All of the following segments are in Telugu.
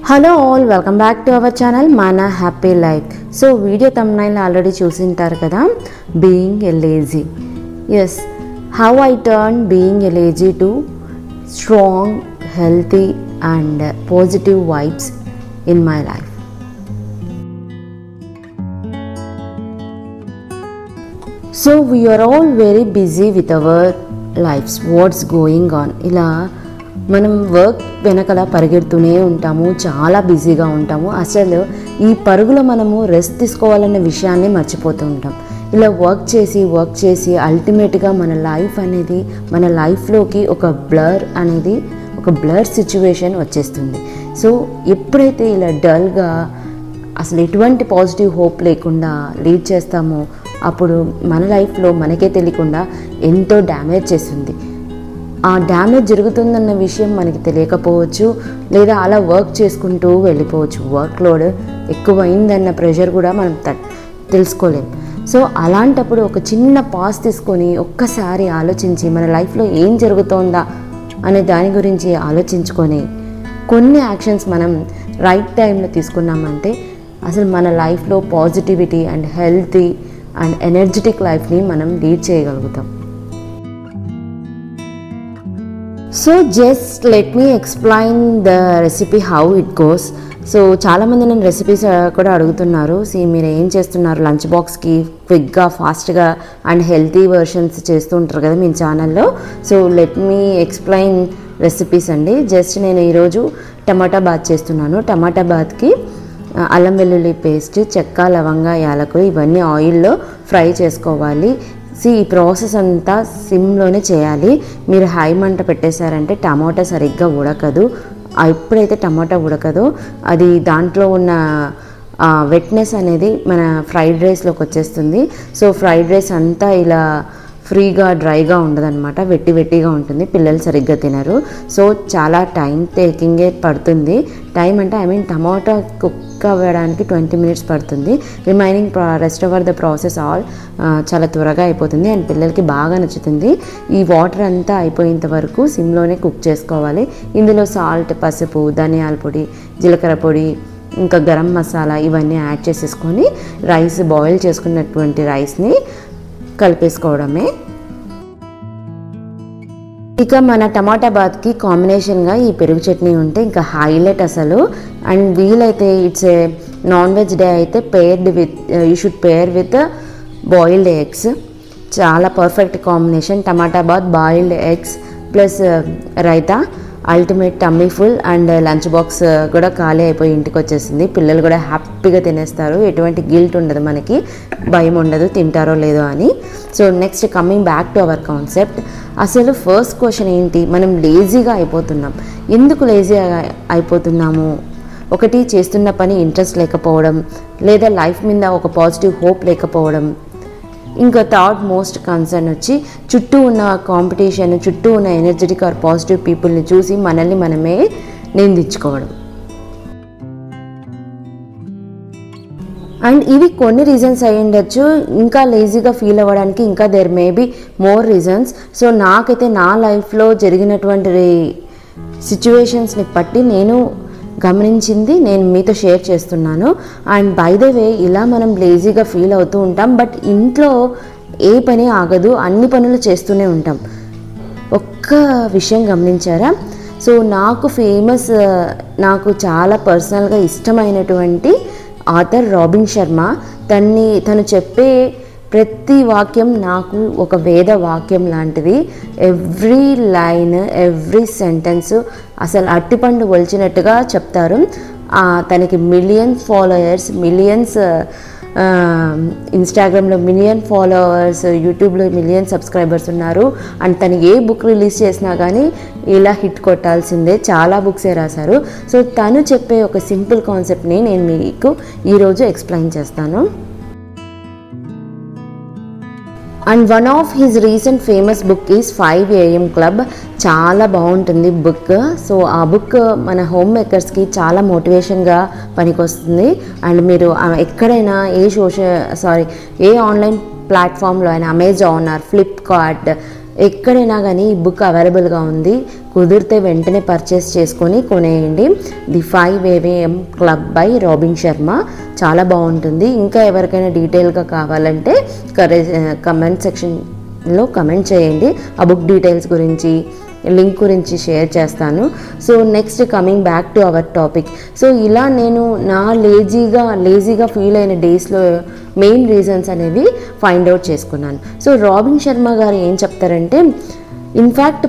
Hello all, welcome back to our channel Mana Happy Life. So video thumbnail already చూసింటారు కదా, being a lazy. Yes, how I turned being a lazy to strong, healthy and positive vibes in my life. So we are all very busy with our lives. What's going on? ఇలా మనం వర్క్ వెనకల పరిగెడుతూనే ఉంటాము, చాలా బిజీగా ఉంటాము. అసలు ఈ పరుగులో మనము రెస్ట్ తీసుకోవాలనే విషయాన్ని మర్చిపోతూ ఉంటాం. ఇలా వర్క్ చేసి అల్టిమేట్గా మన లైఫ్ అనేది, మన లైఫ్లోకి ఒక బ్లర్ సిచ్యువేషన్ వచ్చేస్తుంది. సో ఎప్పుడైతే ఇలా డల్గా అసలు ఎటువంటి పాజిటివ్ హోప్ లేకుండా లీడ్ చేస్తామో అప్పుడు మన లైఫ్లో మనకే తెలియకుండా ఎంతో డ్యామేజ్ చేస్తుంది. ఆ డ్యామేజ్ జరుగుతుందన్న విషయం మనకి తెలియకపోవచ్చు, లేదా అలా వర్క్ చేసుకుంటూ వెళ్ళిపోవచ్చు. వర్క్ లోడ్ ఎక్కువైందన్న ప్రెషర్ కూడా మనం తెలుసుకోలేం. సో అలాంటప్పుడు ఒక చిన్న పాజ్ తీసుకొని ఒక్కసారి ఆలోచించి మన లైఫ్లో ఏం జరుగుతోందా అనే దాని గురించి ఆలోచించుకొని కొన్ని యాక్షన్స్ మనం రైట్ టైంలో తీసుకున్నామంటే అసలు మన లైఫ్లో positivity and healthy and energetic లైఫ్ని మనం లీడ్ చేయగలుగుతాం. So just let me explain the recipe how it goes. So చాలామంది నేను రెసిపీస్ కూడా అడుగుతున్నారు. మీరు ఏం చేస్తున్నారు లంచ్ బాక్స్కి క్విక్గా, ఫాస్ట్గా అండ్ హెల్తీ వర్షన్స్ చేస్తూ ఉంటారు కదా మీ ఛానల్లో. So let me explain recipes అండి. జస్ట్ నేను ఈరోజు టమాటా బాత్ చేస్తున్నాను. టమాటా బాత్కి అల్లం వెల్లుల్లి పేస్ట్, చెక్క, లవంగ, యాలకులు ఇవన్నీ ఆయిల్లో ఫ్రై చేసుకోవాలి. ఈ ప్రాసెస్ అంతా సిమ్లోనే చేయాలి. మీరు హై మంట పెట్టేశారంటే టమాటా సరిగ్గా ఉడకదు. ఎప్పుడైతే టమాటా ఉడకదో అది దాంట్లో ఉన్న వెట్నెస్ అనేది మన ఫ్రైడ్ రైస్లోకి వచ్చేస్తుంది. సో ఫ్రైడ్ రైస్ అంతా ఇలా ఫ్రీగా డ్రైగా ఉండదన్నమాట, వెట్టిగా ఉంటుంది. పిల్లలు సరిగ్గా తినరు. సో చాలా టైం టేకింగే పడుతుంది. టైం అంటే టమాటా కుక్ అవ్వడానికి 20 minutes పడుతుంది. Remaining rest over the process all చాలా త్వరగా అయిపోతుంది అండ్ పిల్లలకి బాగా నచ్చుతుంది. ఈ వాటర్ అంతా అయిపోయేంత వరకు సిమ్లోనే కుక్ చేసుకోవాలి. ఇందులో సాల్ట్, పసుపు, ధనియాల పొడి, జీలకర్ర పొడి, ఇంకా గరం మసాలా ఇవన్నీ యాడ్ చేసేసుకొని రైస్, బాయిల్ చేసుకున్నటువంటి రైస్ని కలిపేసుకోవడమే. ఇక మన టమాటా బాత్కి కాంబినేషన్గా ఈ పెరుగు చట్నీ ఉంటే ఇంకా హైలైట్ అసలు. అండ్ వీలైతే it's a non veg day అయితే you should pair with boiled eggs. చాలా perfect combination. Tomato bath, boiled eggs plus raita, ultimate tummy full and lunch box కూడా ఖాళీ అయిపోయి ఇంటికి వచ్చేసింది. పిల్లలు కూడా హ్యాపీగా తినేస్తారు. ఎటువంటి గిల్ట్ ఉండదు, మనకి భయం ఉండదు తింటారో లేదో అని. So next coming back to our concept. అసలు ఫస్ట్ క్వశ్చన్ ఏంటి, మనం లేజీగా అయిపోతున్నాం. ఎందుకు లేజీగా అయిపోతున్నాము? ఒకటి, చేస్తున్న పని ఇంట్రెస్ట్ లేకపోవడం, లేదా లైఫ్ మీద ఒక పాజిటివ్ హోప్ లేకపోవడం. ఇంకా థర్డ్ మోస్ట్ కన్సర్న్ వచ్చి చుట్టూ ఉన్న కాంపిటీషన్, చుట్టూ ఉన్న ఎనర్జెటిక్ ఆర్ పాజిటివ్ పీపుల్ని చూసి మనల్ని మనమే నిందించుకోవడం. అండ్ ఇవి కొన్ని రీజన్స్ అయి ఉండొచ్చు. ఇంకా లేజీగా ఫీల్ అవ్వడానికి ఇంకా there may be more reasons. So నాకైతే నా లైఫ్లో జరిగినటువంటి సిచ్యువేషన్స్ని బట్టి నేను గమనించింది నేను మీతో షేర్ చేస్తున్నాను. అండ్ బై ద వే, ఇలా మనం లేజీగా ఫీల్ అవుతూ ఉంటాం, బట్ ఇంట్లో ఏ పని ఆగదు, అన్ని పనులు చేస్తూనే ఉంటాం. ఒక్క విషయం గమనించారా? సో నాకు చాలా పర్సనల్గా ఇష్టమైనటువంటి ఆథర్ రాబిన్ శర్మ. తను చెప్పే ప్రతి వాక్యం నాకు ఒక వేద వాక్యం లాంటిది. ఎవ్రీ లైన్, ఎవ్రీ సెంటెన్స్ అసలు అట్టిపండు ఒలిచినట్టుగా చెప్తారు. తనకి మిలియన్స్ ఫాలోయర్స్, మిలియన్స్ ఇన్స్టాగ్రామ్లో మిలియన్ ఫాలోవర్స్, యూట్యూబ్లో మిలియన్ సబ్స్క్రైబర్స్ ఉన్నారు. అండ్ తను ఏ బుక్ రిలీజ్ చేసినా కానీ ఇలా హిట్ కొట్టాల్సిందే. చాలా బుక్సే రాశారు. సో తను చెప్పే ఒక సింపుల్ కాన్సెప్ట్ని నేను మీకు ఈరోజు ఎక్స్ప్లెయిన్ చేస్తాను. And one of his recent famous book is 5 AM Club. చాలా బాగుంటుంది బుక్. సో ఆ బుక్ మన హోమ్ మేకర్స్కి చాలా మోటివేషన్గా పనికొస్తుంది. అండ్ మీరు ఎక్కడైనా ఏ ఆన్లైన్ ప్లాట్ఫామ్లో అయినా, అమెజాన్ ఆర్ ఫ్లిప్కార్ట్ ఎక్కడైనా కానీ ఈ బుక్ అవైలబుల్గా ఉంది, కుదిరితే వెంటనే పర్చేస్ చేసుకొని కొనేయండి. The 5 AM club by Robin Sharma, చాలా బాగుంటుంది. ఇంకా ఎవరికైనా డీటెయిల్గా కావాలంటే కమెంట్ సెక్షన్లో కమెంట్ చేయండి, ఆ బుక్ డీటెయిల్స్ గురించి లింక్ గురించి షేర్ చేస్తాను. So next coming back to our topic. So ఇలా నేను నా లేజీగా ఫీల్ అయిన డేస్లో మెయిన్ రీజన్స్ అనేవి ఫైండ్ అవుట్ చేసుకున్నాను. సో రాబిన్ శర్మ గారు ఏం చెప్తారంటే, ఇన్ఫ్యాక్ట్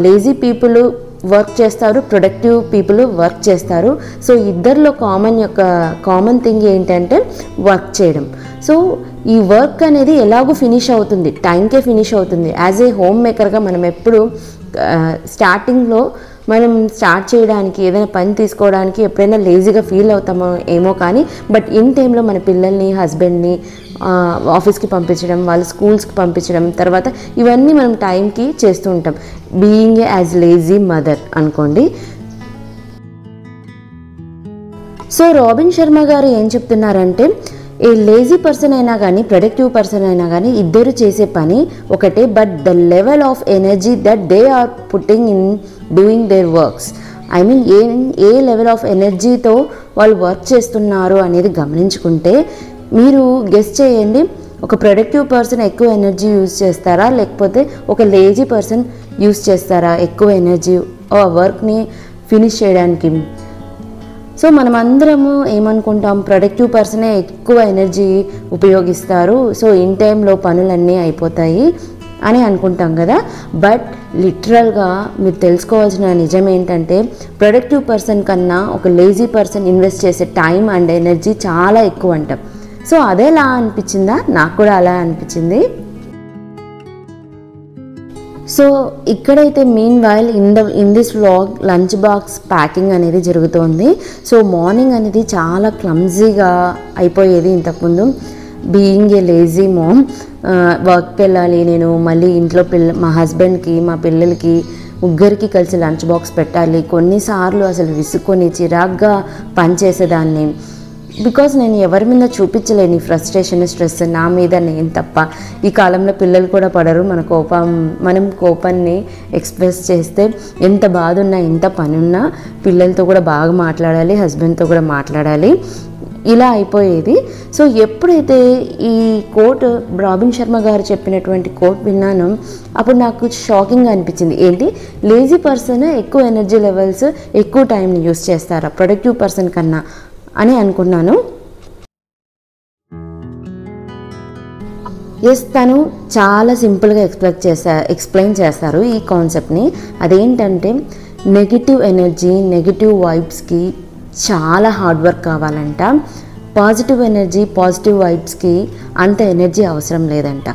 లేజీ పీపుల్ వర్క్ చేస్తారు, ప్రొడక్టివ్ పీపుల్ వర్క్ చేస్తారు. సో ఇద్దరిలో కామన్ థింగ్ ఏంటంటే వర్క్ చేయడం. సో ఈ వర్క్ అనేది ఎలాగో ఫినిష్ అవుతుంది, టైంకే ఫినిష్ అవుతుంది. యాజ్ ఏ హోమ్ మేకర్గా మనం ఎప్పుడు స్టార్టింగ్లో మనం స్టార్ట్ చేయడానికి ఏదైనా పని తీసుకోవడానికి ఎప్పుడైనా లేజీగా ఫీల్ అవుతామో ఏమో, కానీ బట్ ఇన్ టైంలో మన పిల్లల్ని, హస్బెండ్ని ఆఫీస్కి పంపించడం, వాళ్ళ స్కూల్స్కి పంపించడం, తర్వాత ఇవన్నీ మనం టైంకి చేస్తూ ఉంటాం. బీయింగ్ యాజ్ లేజీ మదర్ అనుకోండి. సో రాబిన్ శర్మ గారు ఏం చెప్తున్నారంటే, ఏ లేజీ పర్సన్ అయినా కానీ ప్రొడక్టివ్ పర్సన్ అయినా కానీ ఇద్దరు చేసే పని ఒకటే, but the level of energy that they are putting in doing their works, I mean a level of ఎనర్జీతో వాళ్ళు వర్క్ చేస్తున్నారు అనేది గమనించుకుంటే మీరు గెస్ చేయండి, ఒక ప్రొడక్టివ్ పర్సన్ ఎక్కువ ఎనర్జీ యూజ్ చేస్తారా, లేకపోతే ఒక లేజీ పర్సన్ యూజ్ చేస్తారా ఎక్కువ ఎనర్జీ వర్క్ని ఫినిష్ చేయడానికి. సో మనమందరము ఏమనుకుంటాం, ప్రొడక్టివ్ పర్సనే ఎక్కువ ఎనర్జీ ఉపయోగిస్తారు, సో ఇన్ టైంలో పనులన్నీ అయిపోతాయి అని అనుకుంటాం కదా. బట్ లిటరల్గా మీరు తెలుసుకోవాల్సిన నిజం ఏంటంటే, ప్రొడక్టివ్ పర్సన్ కన్నా ఒక లేజీ పర్సన్ ఇన్వెస్ట్ చేసే టైం అండ్ ఎనర్జీ చాలా ఎక్కువ అంటాం. సో అదేలా అనిపించిందా, నాకు కూడా అలా అనిపించింది. సో ఇక్కడైతే mean while in this vlog lunch box packing అనేది జరుగుతోంది. సో మార్నింగ్ అనేది చాలా క్లమ్జీగా అయిపోయేది ఇంతకుముందు. బీయింగ్ ఏ లేజీ మామ్, వర్క్కి వెళ్ళాలి నేను, మళ్ళీ ఇంట్లో మా హస్బెండ్కి, మా పిల్లలకి ముగ్గురికి కలిసి లంచ్ బాక్స్ పెట్టాలి. కొన్నిసార్లు అసలు విసుక్కొని చిరాగ్గా పనిచేసేదాన్ని. బికాజ్ నేను ఎవరి మీద చూపించలేని ఫ్రస్ట్రేషన్, స్ట్రెస్ నా మీద నేను తప్ప. ఈ కాలంలో పిల్లలు కూడా పడరు. మనం కోపాన్ని ఎక్స్ప్రెస్ చేస్తే ఎంత బాధ ఉన్నా, ఎంత పని ఉన్నా పిల్లలతో కూడా బాగా మాట్లాడాలి, హస్బెండ్తో కూడా మాట్లాడాలి, ఇలా అయిపోయేది. సో ఎప్పుడైతే ఈ కోట్ రాబిన్ శర్మ గారు చెప్పినటువంటి కోట్ విన్నానో అప్పుడు నాకు షాకింగ్గా అనిపించింది. ఏంటి, లేజీ పర్సన్ ఎక్కువ ఎనర్జీ లెవెల్స్, ఎక్కువ టైంని యూస్ చేస్తారా ప్రొడక్టివ్ పర్సన్ కన్నా అని అనుకున్నాను. ఎస్, తను చాలా సింపుల్గా ఎక్స్ప్లెయిన్ చేస్తారు ఈ కాన్సెప్ట్ని. అదేంటంటే నెగిటివ్ ఎనర్జీ, నెగిటివ్ వైబ్స్కి చాలా హార్డ్ వర్క్ కావాలంట. పాజిటివ్ ఎనర్జీ, పాజిటివ్ వైబ్స్కి అంత ఎనర్జీ అవసరం లేదంట.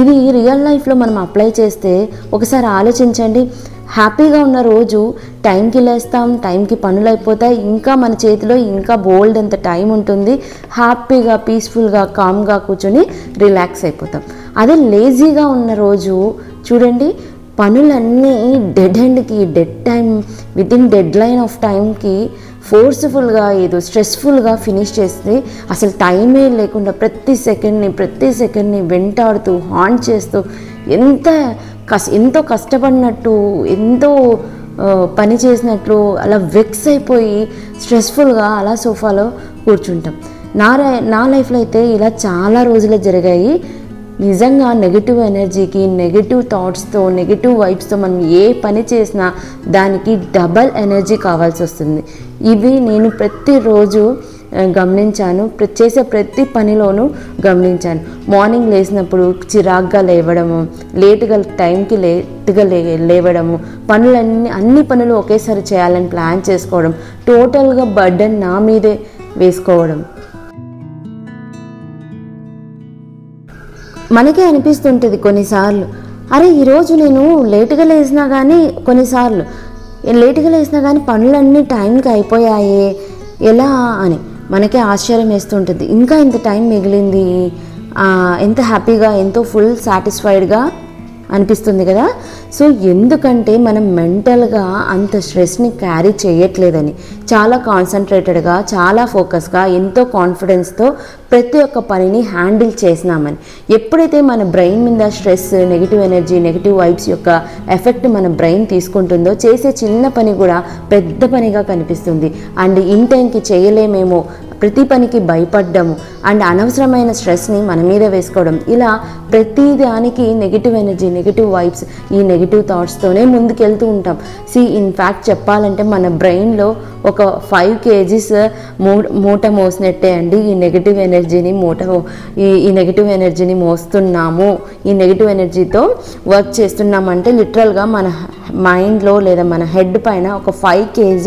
ఇది రియల్ లైఫ్లో మనం అప్లై చేస్తే ఒకసారి ఆలోచించండి. హ్యాపీగా ఉన్న రోజు టైంకి లేస్తాం, టైంకి పనులు అయిపోతాయి, ఇంకా మన చేతిలో ఇంకా బోల్డ్ అంత టైం ఉంటుంది, హ్యాపీగా పీస్ఫుల్గా కామ్గా కూర్చొని రిలాక్స్ అయిపోతాం. అదే లేజీగా ఉన్న రోజు చూడండి, పనులన్నీ డెడ్ ఎండ్కి, dead time, within deadline of టైంకి ఫోర్స్ఫుల్గా ఏదో స్ట్రెస్ఫుల్గా ఫినిష్ చేస్తే అసలు టైమే లేకుండా ప్రతి సెకండ్ని వెంటాడుతూ హాంట్ చేస్తూ ఎంతో కష్టపడినట్టు, ఎంతో పని చేసినట్లు అలా వెక్స్ అయిపోయి స్ట్రెస్ఫుల్గా అలా సోఫాలో కూర్చుంటాం. నా లైఫ్లో అయితే ఇలా చాలా రోజులు జరిగాయి. నిజంగా నెగిటివ్ ఎనర్జీకి, నెగిటివ్ థాట్స్తో, నెగిటివ్ వైబ్స్తో మనం ఏ పని చేసినా దానికి డబల్ ఎనర్జీ కావాల్సి వస్తుంది. ఇవి నేను ప్రతిరోజు గమనించాను, చేసే ప్రతి పనిలోనూ గమనించాను. మార్నింగ్ లేచినప్పుడు చిరాగ్గా లేవడము, టైంకి లేట్గా లేవడము, అన్ని పనులు ఒకేసారి చేయాలని ప్లాన్ చేసుకోవడం, టోటల్గా బర్డెన్ నా మీదే వేసుకోవడం. మనకే అనిపిస్తుంటుంది కొన్నిసార్లు, అరే ఈరోజు నేను లేటుగా లేచినా కానీ పనులన్నీ టైంకి అయిపోయాయే ఎలా అని మనకే ఆశ్చర్యం వేస్తుంటుంది. ఇంకా ఇంత టైం మిగిలింది, ఎంత హ్యాపీగా, ఎంతో ఫుల్ సాటిస్ఫైడ్గా అనిపిస్తుంది కదా. సో ఎందుకంటే మనం మెంటల్గా అంత స్ట్రెస్ని క్యారీ చేయట్లేదని, చాలా కాన్సన్ట్రేటెడ్గా, చాలా ఫోకస్గా, ఎంతో కాన్ఫిడెన్స్తో ప్రతి ఒక్క పనిని హ్యాండిల్ చేసినామని. ఎప్పుడైతే మన బ్రెయిన్ మీద stress, negative energy, negative vibes యొక్క ఎఫెక్ట్ మన బ్రెయిన్ తీసుకుంటుందో చేసే చిన్న పని కూడా పెద్ద పనిగా కనిపిస్తుంది. అండ్ ఇన్ టైంకి చేయలేమేమో, ప్రతి పనికి భయపడ్డము అండ్ అనవసరమైన స్ట్రెస్ని మన మీద వేసుకోవడం, ఇలా ప్రతి దానికి నెగిటివ్ ఎనర్జీ, నెగిటివ్ వైబ్స్, ఈ నెగిటివ్ థాట్స్తోనే ముందుకెళ్తూ ఉంటాం. ఇన్ఫ్యాక్ట్ చెప్పాలంటే మన బ్రెయిన్లో ఒక 5 kgs మూట మోసినట్టే అండి ఈ నెగిటివ్ ఎనర్జీని ఈ నెగిటివ్ ఎనర్జీని మోస్తున్నాము. ఈ నెగిటివ్ ఎనర్జీతో వర్క్ చేస్తున్నామంటే లిటరల్గా మన మైండ్లో లేదా మన హెడ్ పైన ఒక 5 kg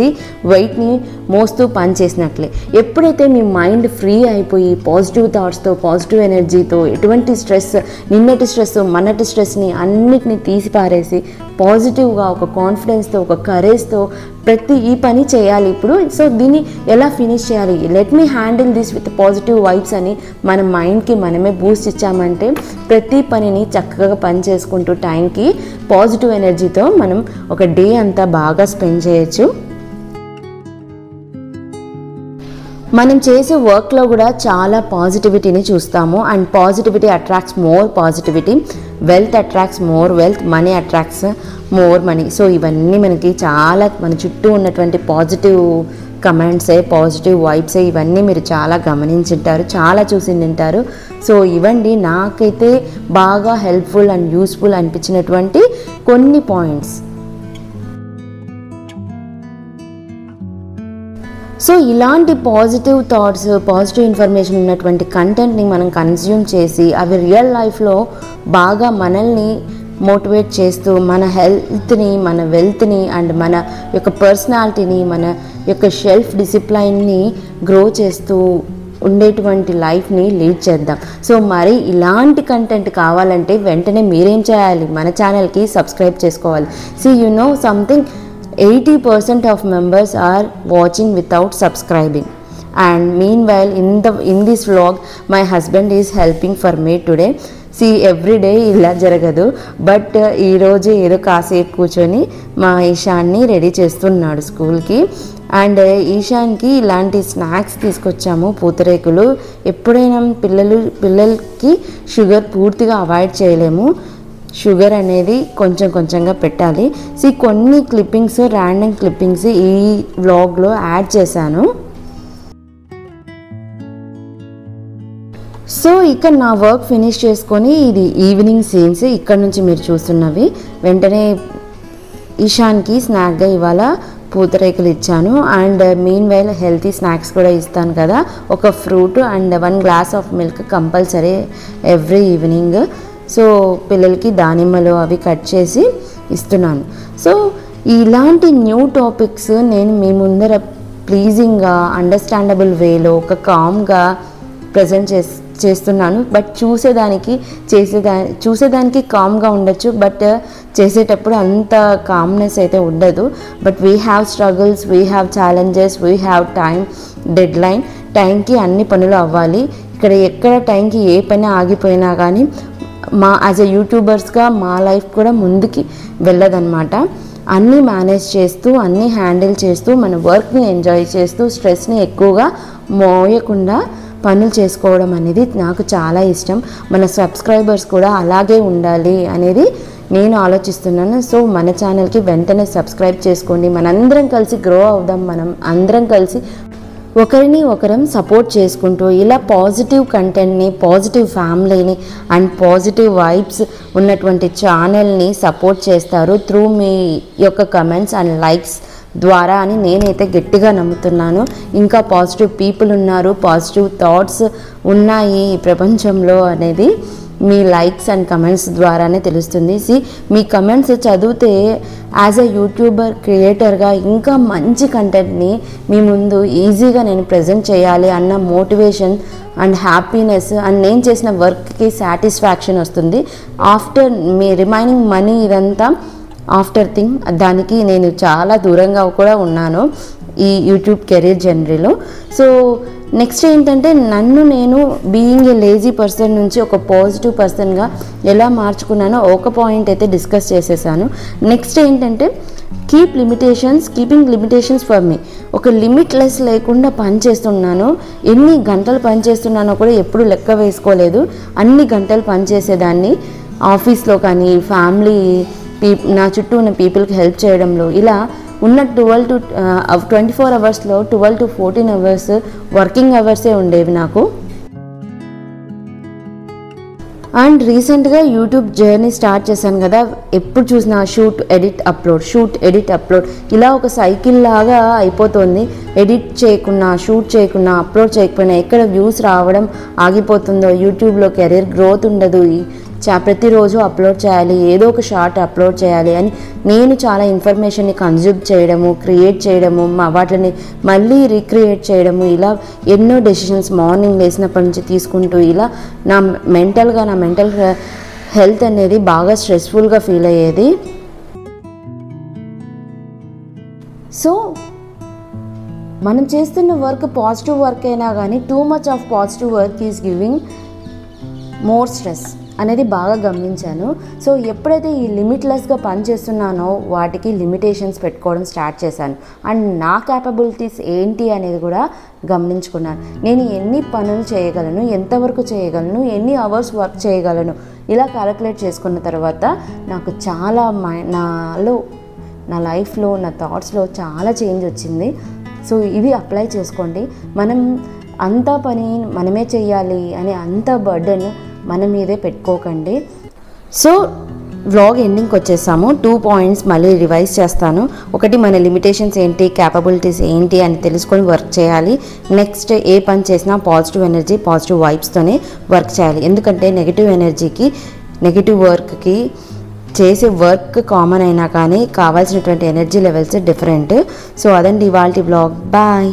వెయిట్ని మోస్తూ పనిచేసినట్లే. ఎప్పుడైతే మీ మైండ్ ఫ్రీ అయిపోయి పాజిటివ్ థాట్స్తో, పాజిటివ్ ఎనర్జీతో, ఎటువంటి స్ట్రెస్, నిన్నటి స్ట్రెస్, మొన్నటి స్ట్రెస్ని అన్నిటిని తీసి పారేసి పాజిటివ్గా, ఒక కాన్ఫిడెన్స్తో, ఒక కరేజ్తో ప్రతి ఈ పని చేయాలి ఇప్పుడు. సో దీన్ని ఎలా ఫినిష్ చేయాలి, let me handle this with positive vibes అని మన మైండ్కి మనమే బూస్ట్ ఇచ్చామంటే ప్రతి పనిని చక్కగా పని చేసుకుంటూ టైంకి పాజిటివ్ ఎనర్జీతో మనం ఒక డే అంతా బాగా స్పెండ్ చేయొచ్చు. మనం చేసే వర్క్లో కూడా చాలా పాజిటివిటీని చూస్తాము. And positivity attracts more positivity, wealth attracts more wealth, money attracts more money. So ఇవన్నీ మనకి చాలా మన చుట్టూ ఉన్నటువంటి పాజిటివ్ కమెంట్సే, పాజిటివ్ వైబ్సే, ఇవన్నీ మీరు చాలా గమనించుంటారు, చాలా చూసి ఉంటారు. సో ఇవండి నాకైతే బాగా హెల్ప్ఫుల్ అండ్ యూస్ఫుల్ అనిపించినటువంటి కొన్ని పాయింట్స్. సో ఇలాంటి పాజిటివ్ థాట్స్, పాజిటివ్ ఇన్ఫర్మేషన్ ఉన్నటువంటి కంటెంట్ని మనం కన్జ్యూమ్ చేసి అవి రియల్ లైఫ్లో బాగా మనల్ని మోటివేట్ చేస్తూ మన హెల్త్ని, మన వెల్త్ని అండ్ మన యొక్క పర్సనాలిటీని, మన యొక్క సెల్ఫ్ డిసిప్లైన్ని గ్రో చేస్తూ ఉండేటువంటి లైఫ్ని లీడ్ చేద్దాం. సో మరి ఇలాంటి కంటెంట్ కావాలంటే వెంటనే మీరేం చేయాలి, మన ఛానల్కి సబ్స్క్రైబ్ చేసుకోవాలి. You know something, 80% of members are watching without subscribing, and meanwhile in this vlog my husband is helping for me today. Every day ఇలా జరగదు, బట్ ఈరోజు ఏదో కాసేపు కూర్చొని మా ఈశాన్ని రెడీ చేస్తున్నాడు స్కూల్కి. అండ్ ఈశాన్కి ఇలాంటి స్నాక్స్ తీసుకొచ్చాము, పూతరేకులు. ఎప్పుడైనా పిల్లలకి షుగర్ పూర్తిగా అవాయిడ్ చేయలేము, షుగర్ అనేది కొంచెం కొంచెంగా పెట్టాలి. కొన్ని క్లిప్పింగ్స్, ర్యాండమ్ క్లిప్పింగ్స్ ఈ వ్లాగ్లో యాడ్ చేశాను. సో ఇక్కడ నా వర్క్ ఫినిష్ చేసుకొని ఇది ఈవినింగ్ సీన్స్ ఇక్కడ నుంచి మీరు చూస్తున్నవి. వెంటనే ఈశాన్కి స్నాక్గా ఇవాళ పూతరేకులు ఇచ్చాను. And mean while healthy snacks కూడా ఇస్తాను కదా, ఒక fruit and 1 glass of milk compulsory every evening. So పిల్లలకి దానిమ్మలు అవి కట్ చేసి ఇస్తున్నాను. సో ఇలాంటి న్యూ టాపిక్స్ నేను మీ ముందర ప్లీజింగ్గా, అండర్స్టాండబుల్ వేలో, ఒక కామ్గా ప్రజెంట్ చేస్తున్నాను. బట్ చూసేదానికి కామ్గా ఉండొచ్చు, బట్ చేసేటప్పుడు అంత కామ్నెస్ అయితే ఉండదు. But we have struggles, we have challenges, we have dead line. టైంకి అన్ని పనులు అవ్వాలి. ఎక్కడ టైంకి ఏ పని ఆగిపోయినా కానీ యాజ్ ఎ యూట్యూబర్స్గా మా లైఫ్ కూడా ముందుకి వెళ్ళదన్నమాట. అన్నీ మేనేజ్ చేస్తూ, అన్నీ హ్యాండిల్ చేస్తూ, మన వర్క్ని ఎంజాయ్ చేస్తూ, స్ట్రెస్ని ఎక్కువగా మోయకుండా పనులు చేసుకోవడం అనేది నాకు చాలా ఇష్టం. మన సబ్స్క్రైబర్స్ కూడా అలాగే ఉండాలి అనేది నేను ఆలోచిస్తున్నాను. సో మన ఛానల్కి వెంటనే సబ్స్క్రైబ్ చేసుకోండి. మనందరం కలిసి గ్రో అవుదాం. మనం అందరం కలిసి ఒకరిని ఒకరం సపోర్ట్ చేసుకుంటూ ఇలా పాజిటివ్ కంటెంట్ని, పాజిటివ్ ఫ్యామిలీని అండ్ పాజిటివ్ వైబ్స్ ఉన్నటువంటి ఛానల్ని సపోర్ట్ చేస్తారు త్రూ మీ యొక్క కమెంట్స్ అండ్ లైక్స్ ద్వారా అని నేనైతే గట్టిగా నమ్ముతున్నాను. ఇంకా పాజిటివ్ పీపుల్ ఉన్నారు, పాజిటివ్ థాట్స్ ఉన్నాయి ఈ ప్రపంచంలో అనేది మీ లైక్స్ అండ్ కమెంట్స్ ద్వారానే తెలుస్తుంది. మీ కమెంట్స్ చదివితే యాజ్ ఎ యూట్యూబర్ క్రియేటర్గా ఇంకా మంచి కంటెంట్ని మీ ముందు ఈజీగా నేను ప్రజెంట్ చేయాలి అన్న మోటివేషన్ అండ్ హ్యాపీనెస్ అండ్ నేను చేసిన వర్క్కి సాటిస్ఫాక్షన్ వస్తుంది. ఆఫ్టర్ మీ రిమైనింగ్ మనీ ఇదంతా ఆఫ్టర్ థింగ్, దానికి నేను చాలా దూరంగా కూడా ఉన్నాను ఈ యూట్యూబ్ కెరీర్ జర్నీలో. సో నెక్స్ట్ ఏంటంటే నన్ను నేను బీయింగ్ ఏ లేజీ పర్సన్ నుంచి ఒక పాజిటివ్ పర్సన్గా ఎలా మార్చుకున్నానో ఒక పాయింట్ అయితే డిస్కస్ చేసేసాను. నెక్స్ట్ ఏంటంటే కీపింగ్ లిమిటేషన్స్ ఫర్ మీ. ఒక లిమిట్లెస్ లేకుండా పని చేస్తున్నాను. ఎన్ని గంటలు పని చేస్తున్నానో కూడా ఎప్పుడు లెక్క వేసుకోలేదు. అన్ని గంటలు పని చేసేదాన్ని ఆఫీస్లో కానీ ఫ్యామిలీ నా చుట్టూ ఉన్న పీపుల్కి హెల్ప్ చేయడంలో. ఇలా ఉన్న 24 అవర్స్లో 12 to 14 అవర్స్ వర్కింగ్ అవర్సే ఉండేవి నాకు. అండ్ రీసెంట్గా యూట్యూబ్ జర్నీ స్టార్ట్ చేశాను కదా, ఎప్పుడు చూసినా షూట్ ఎడిట్ అప్లోడ్ ఇలా ఒక సైకిల్ లాగా అయిపోతుంది. ఎడిట్ చేయకున్నా, షూట్ చేయకున్నా, అప్లోడ్ చేయకపోయినా ఎక్కడ వ్యూస్ రావడం ఆగిపోతుందో, యూట్యూబ్లో కెరీర్ గ్రోత్ ఉండదు, ప్రతిరోజు అప్లోడ్ చేయాలి, ఏదో ఒక షార్ట్ అప్లోడ్ చేయాలి అని నేను చాలా ఇన్ఫర్మేషన్ని కన్జ్యూమ్ చేయడము, క్రియేట్ చేయడము, వాటిని మళ్ళీ రీక్రియేట్ చేయడము, ఇలా ఎన్నో డెసిషన్స్ మార్నింగ్ లేసినప్పటి నుంచి తీసుకుంటూ ఇలా నా మెంటల్ హెల్త్ అనేది బాగా స్ట్రెస్ఫుల్గా ఫీల్ అయ్యేది. సో మనం చేస్తున్న వర్క్ పాజిటివ్ వర్క్ అయినా కానీ too much of positive work is giving more stress అనేది బాగా గమనించాను. సో ఎప్పుడైతే ఈ లిమిట్లెస్గా పనిచేస్తున్నానో వాటికి లిమిటేషన్స్ పెట్టుకోవడం స్టార్ట్ చేశాను. అండ్ నా క్యాపబిలిటీస్ ఏంటి అనేది కూడా గమనించుకున్నాను. నేను ఎన్ని పనులు చేయగలను, ఎంతవరకు చేయగలను, ఎన్ని అవర్స్ వర్క్ చేయగలను, ఇలా క్యాలిక్యులేట్ చేసుకున్న తర్వాత నాకు చాలా నా లైఫ్లో నా థాట్స్లో చాలా చేంజ్ వచ్చింది. సో ఇవి అప్లై చేసుకోండి. మనం అంతా పని మనమే చెయ్యాలి అని అంత బర్డెన్ మన మీదే పెట్టుకోకండి. సో వ్లాగ్ ఎండింగ్కి వచ్చేసాము. 2 పాయింట్స్ మళ్ళీ రివైజ్ చేస్తాను. ఒకటి, మన లిమిటేషన్స్ ఏంటి, క్యాపబిలిటీస్ ఏంటి అని తెలుసుకొని వర్క్ చేయాలి. నెక్స్ట్, ఏ పని చేసినా పాజిటివ్ ఎనర్జీ, పాజిటివ్ వైబ్స్తోనే వర్క్ చేయాలి. ఎందుకంటే నెగిటివ్ ఎనర్జీకి, నెగిటివ్ వర్క్కి చేసే వర్క్ కామన్ అయినా కానీ కావాల్సినటువంటి ఎనర్జీ లెవెల్స్ డిఫరెంట్. సో అదండి ఇవాల్టి వ్లాగ్. బాయ్.